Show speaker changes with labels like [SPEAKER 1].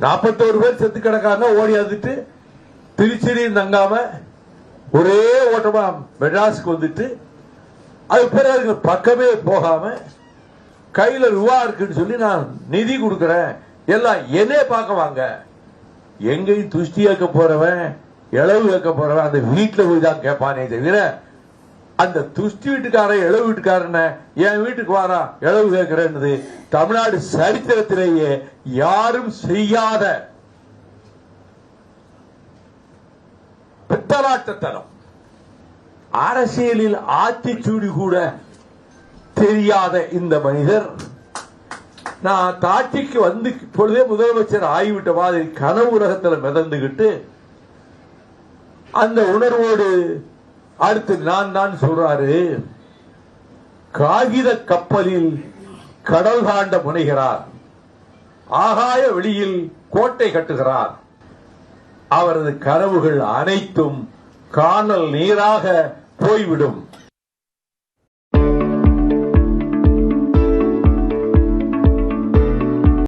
[SPEAKER 1] 41 பேர் செத்து கிடக்காங்க. ஓடி வந்துட்டு திருச்சியில் தங்காம ஒரே ஓட்டமா மெட்ராஸுக்கு வந்துட்டு அது பிறகு பக்கமே போகாம கையில ரூபா இருக்குன்னு சொல்லி நான் நிதி கொடுக்கறேன், எல்லாம் என்னே பார்க்க வாங்க. எங்கேயும் துஷ்டி கேட்க போறவன், இளவு கேட்க போறவன் அந்த வீட்டுல போய் தான் கேட்பானே தவிர அந்த துஷ்டி வீட்டுக்காரன் இளவு வீட்டுக்காரன என் வீட்டுக்கு வாரா இளவு கேட்கிறேன்னு தமிழ்நாடு சரித்திரத்திலேயே யாரும் செய்யாத பித்தலாட்டத்தனம். அரசியலில் ஆத்திச்சூடி கூட தெரியாத இந்த மனிதர் நான் ஆட்சிக்கு வந்து இப்பொழுதே முதலமைச்சர் ஆகிவிட்ட மாதிரி கனவு உலகத்தில் மிதந்துகிட்டு அந்த உணர்வோடு அடுத்து நான் தான் சொல்றாரு. காகித கப்பலில் கடல் தாண்ட முனைகிறார், ஆகாய வெளியில் கோட்டை கட்டுகிறார். அவரது கனவுகள் அனைத்தும் காணல் நீராக போய்விடும்.